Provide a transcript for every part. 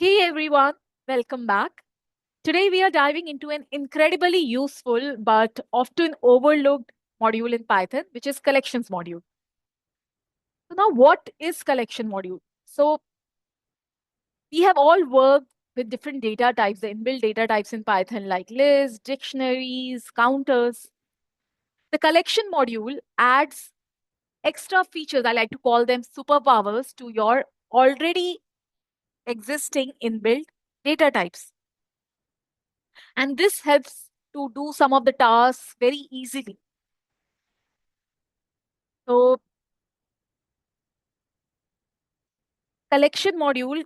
Hey everyone, welcome back. Today we are diving into an incredibly useful but often overlooked module in Python, which is collections module. So now what is collection module? So we have all worked with different data types, the inbuilt data types in Python like lists, dictionaries, counters. The collection module adds extra features, I like to call them superpowers, to your already existing inbuilt data types. And this helps to do some of the tasks very easily. So collection module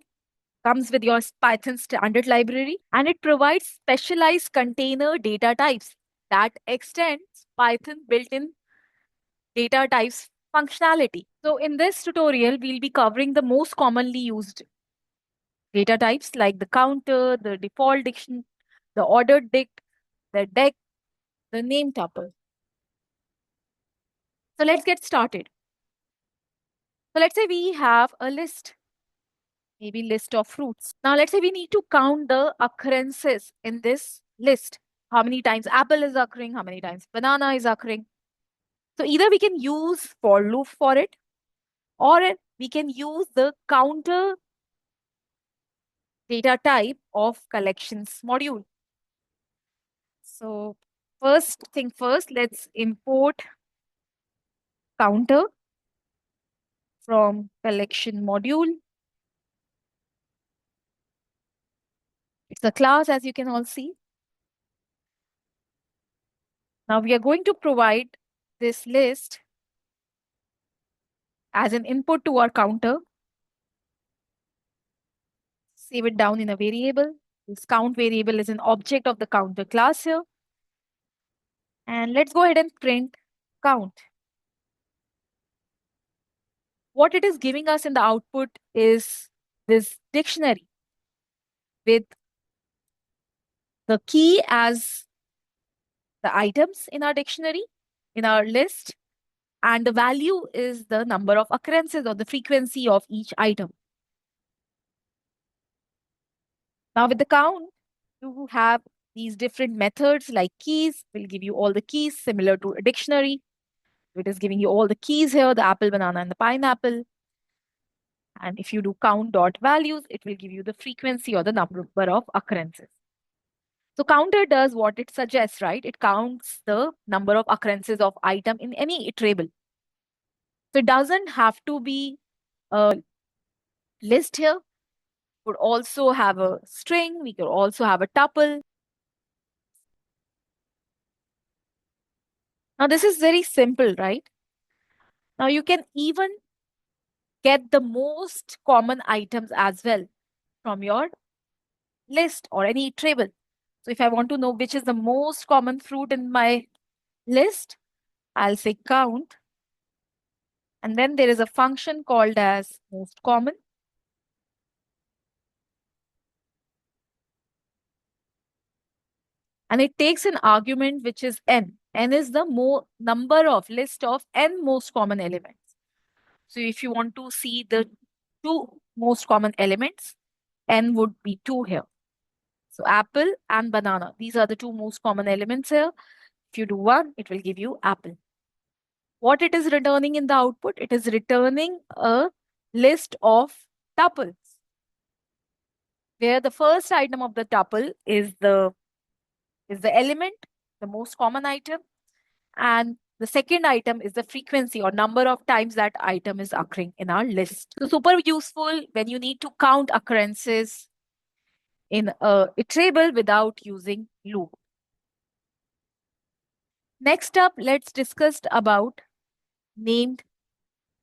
comes with your Python standard library and it provides specialized container data types that extends Python built-in data types functionality. So in this tutorial, we'll be covering the most commonly used data types like the counter, the default diction, the ordered dict, the deque, the name tuple. So let's get started. So let's say we have a list, maybe list of fruits. Now let's say we need to count the occurrences in this list. How many times apple is occurring, how many times banana is occurring. So either we can use for loop for it, or we can use the counter data type of collections module. So first thing first, let's import counter from collection module. It's a class, as you can all see. Now we are going to provide this list as an input to our counter. Save it down in a variable. This count variable is an object of the counter class here. And let's go ahead and print count. What it is giving us in the output is this dictionary with the key as the items in our dictionary, in our list, and the value is the number of occurrences or the frequency of each item. Now with the count, you have these different methods like keys will give you all the keys similar to a dictionary. It is giving you all the keys here, the apple, banana, and the pineapple. And if you do count dot values, it will give you the frequency or the number of occurrences. So counter does what it suggests, right? It counts the number of occurrences of item in any iterable. So it doesn't have to be a list here. Could also have a string. We could also have a tuple. Now this is very simple, right? Now you can even get the most common items as well from your list or any iterable. So if I want to know which is the most common fruit in my list, I'll say count. And then there is a function called as most common. And it takes an argument which is n. N is the number of list of n most common elements. So if you want to see the two most common elements, n would be 2 here. So apple and banana, these are the two most common elements here. If you do 1, it will give you apple. What it is returning in the output? It is returning a list of tuples, where the first item of the tuple is the element, the most common item, and the second item is the frequency or number of times that item is occurring in our list. So super useful when you need to count occurrences in a iterable without using loop. Next up, let's discuss about named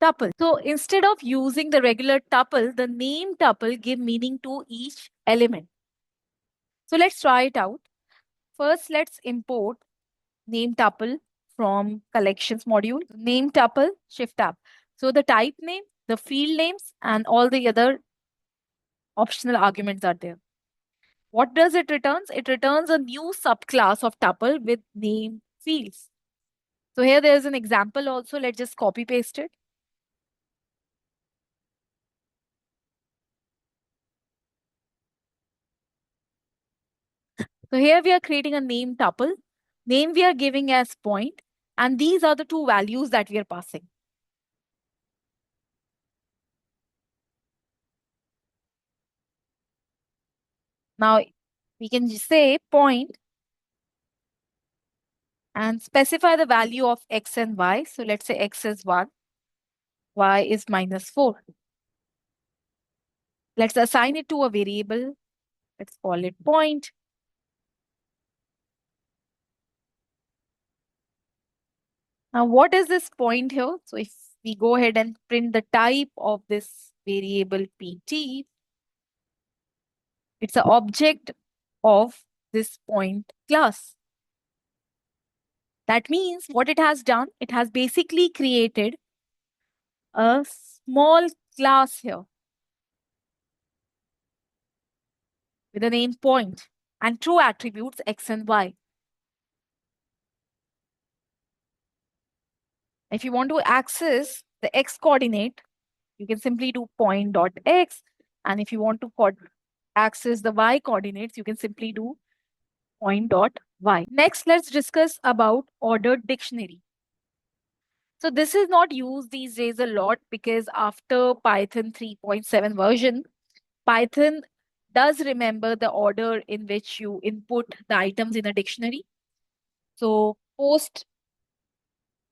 tuple. So instead of using the regular tuple, the name tuple give meaning to each element. So let's try it out. First, let's import name tuple from collections module. Name tuple, shift tab. So the type name, the field names, and all the other optional arguments are there. What does it returns? It returns a new subclass of tuple with name fields. So here there is an example also. Let's just copy paste it. So here we are creating a name tuple. Name we are giving as point, and these are the two values that we are passing. Now we can just say point and specify the value of x and y. So let's say x is 1, y is -4. Let's assign it to a variable. Let's call it point. Now, what is this point here? So if we go ahead and print the type of this variable pt, it's an object of this point class. That means what it has done, it has basically created a small class here with the name point and true attributes x and y. If you want to access the x coordinate, you can simply do point.x. And if you want to access the y coordinates, you can simply do point.y. Next, let's discuss about ordered dictionary. So this is not used these days a lot because after Python 3.7 version, Python does remember the order in which you input the items in a dictionary. So post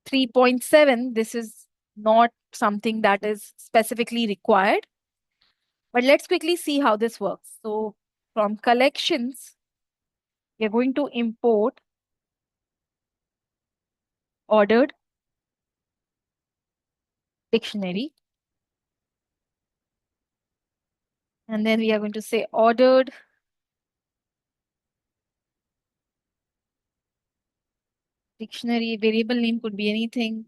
3.7, this is not something that is specifically required. But let's quickly see how this works. So from collections, we're going to import ordered dictionary. And then we are going to say ordered dictionary. Variable name could be anything,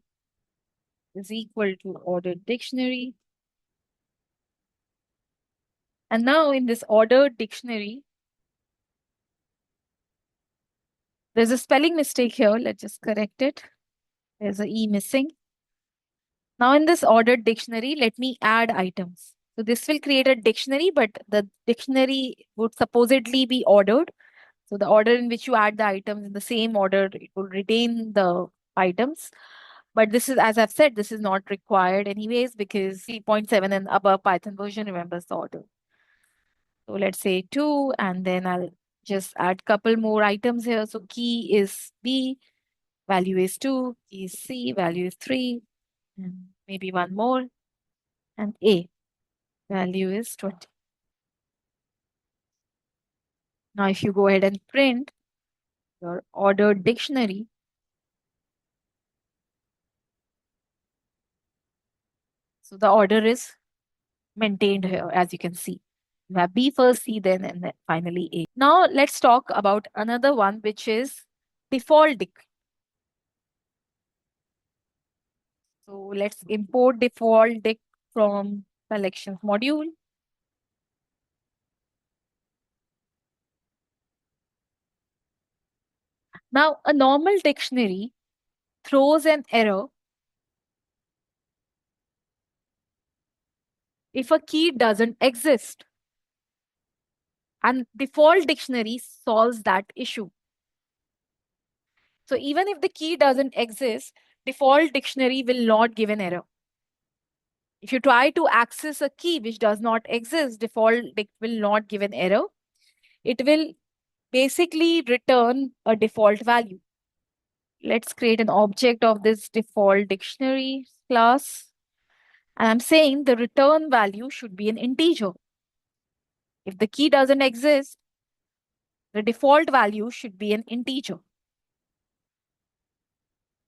is equal to ordered dictionary. And now in this ordered dictionary, there's a spelling mistake here. Let's just correct it. There's a E missing. Now in this ordered dictionary, let me add items. So this will create a dictionary, but the dictionary would supposedly be ordered. So the order in which you add the items in the same order, it will retain the items. But this is, as I've said, this is not required anyways because 3.7 and above Python version remembers the order. So let's say 2, and then I'll just add couple more items here. So key is B, value is 2, key is C, value is 3, and maybe one more, and A, value is 20. Now if you go ahead and print your ordered dictionary, so the order is maintained here, as you can see. You have B first, C then, and then finally A. Now let's talk about another one, which is defaultdict. So let's import defaultdict from collections module. Now a normal dictionary throws an error if a key doesn't exist. And default dictionary solves that issue. So even if the key doesn't exist, default dictionary will not give an error. If you try to access a key which does not exist, default dict will not give an error. It will basically return a default value. Let's create an object of this default dictionary class. And I'm saying the return value should be an integer. If the key doesn't exist, the default value should be an integer.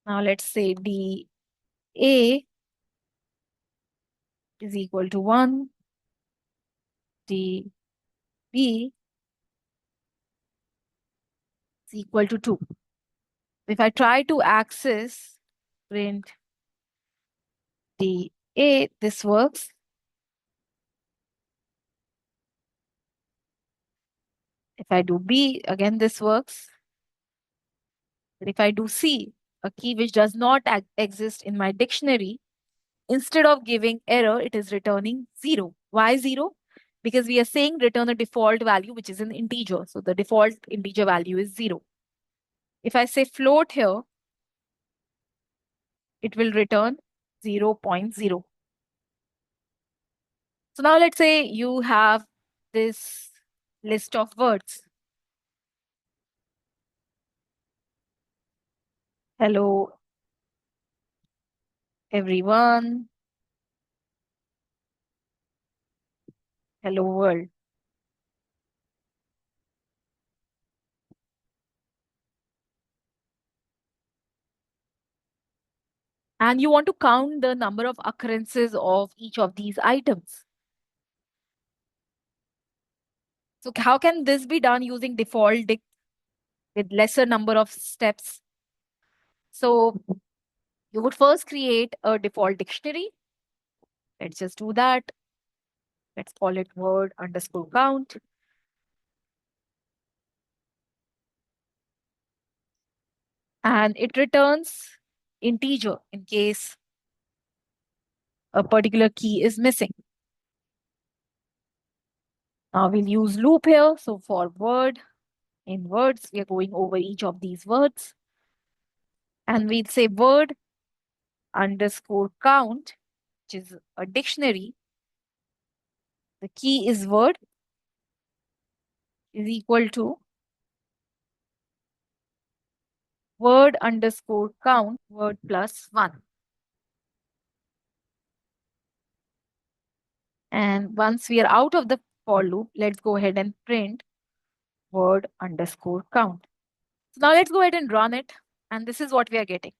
Now let's say DA is equal to 1, DB is equal to 2. If I try to access print DA, this works. If I do B, again this works. But if I do C, a key which does not exist in my dictionary, instead of giving error, it is returning 0. Why 0? because we are saying return a default value, which is an integer. So the default integer value is 0. If I say float here, it will return 0.0. So now let's say you have this list of words. Hello, everyone. Hello, world. And you want to count the number of occurrences of each of these items. So how can this be done using defaultdict with lesser number of steps? So you would first create a default dictionary. Let's just do that. Let's call it word underscore count. And it returns integer in case a particular key is missing. Now we'll use loop here. So for word, in words, we are going over each of these words. And we'll say word underscore count, which is a dictionary. The key is word is equal to word underscore count, word plus 1. And once we are out of the for loop, let's go ahead and print word underscore count. So now let's go ahead and run it. And this is what we are getting.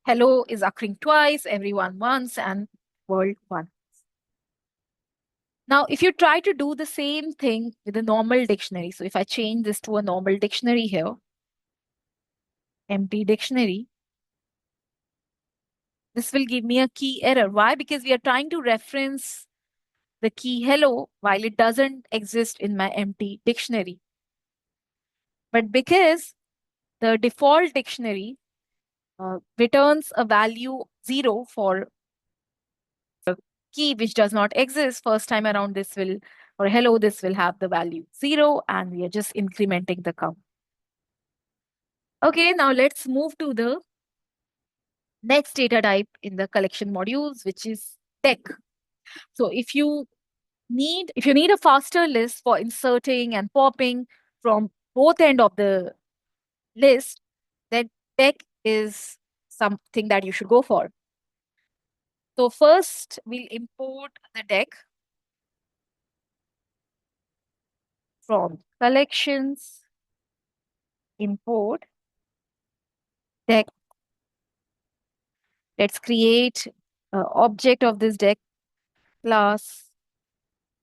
Hello is occurring twice, everyone once, and world once. Now, if you try to do the same thing with a normal dictionary, so if I change this to a normal dictionary here, empty dictionary, this will give me a key error. Why? Because we are trying to reference the key hello while it doesn't exist in my empty dictionary. But because the default dictionary returns a value 0 for a key which does not exist, first time around this will, or hello, this will have the value 0, and we are just incrementing the count. Okay, now let's move to the next data type in the collection modules, which is deque. So if you need a faster list for inserting and popping from both end of the list, then deque is something that you should go for. So first we'll import the deque from collections, import deque. Let's create an object of this deque class.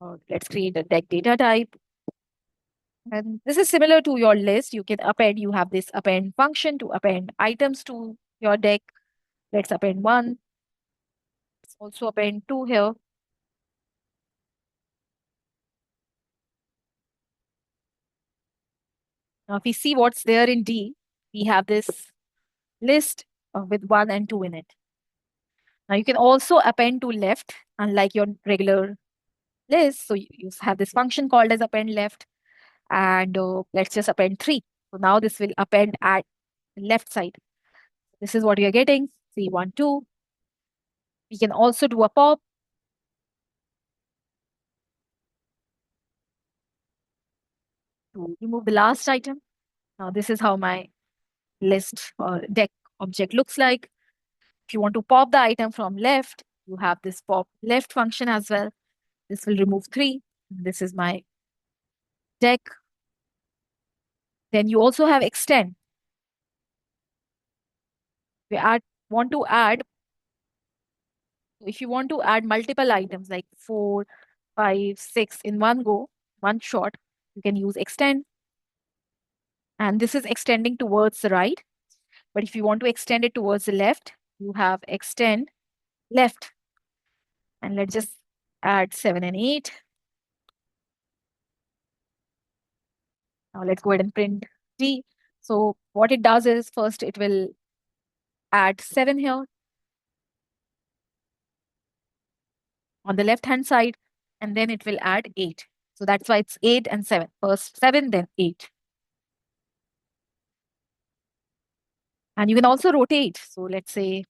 Or let's create a deque data type. And this is similar to your list. You can append, you have this append function to append items to your deque. Let's append 1. Let's also append 2 here. Now, if we see what's there in D, we have this list with 1 and 2 in it. Now, you can also append to left, unlike your regular list. So, you have this function called as append left. And let's just append 3. So, now this will append at left side. This is what you're getting. See 1, 2. We can also do a pop. To remove the last item. Now, this is how my list or deque object looks like. If you want to pop the item from left, you have this pop left function as well. This will remove 3. This is my deque. Then you also have extend. We want to add, if you want to add multiple items like 4, 5, 6 in one go, one shot, you can use extend. And this is extending towards the right. But if you want to extend it towards the left, you have extend left. And let's just add 7 and 8. Now let's go ahead and print D. So what it does is first it will add 7 here on the left hand side. and then it will add 8. So that's why it's 8 and 7. First 7, then 8. And you can also rotate. So let's say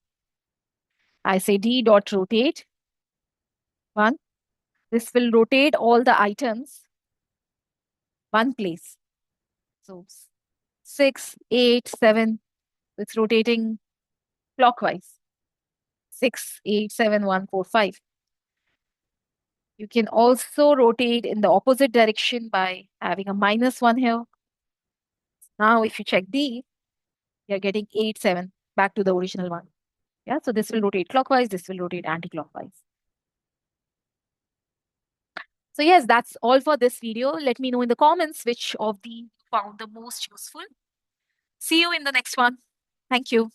I say d dot rotate 1. This will rotate all the items one place. So 6, 8, 7. It's rotating clockwise. 6, 8, 7, 1, 4, 5. You can also rotate in the opposite direction by having a -1 here. Now, if you check D, you're getting 8, 7 back to the original one. Yeah, so this will rotate clockwise, this will rotate anti-clockwise. So yes, that's all for this video. Let me know in the comments which of the you found the most useful. See you in the next one. Thank you.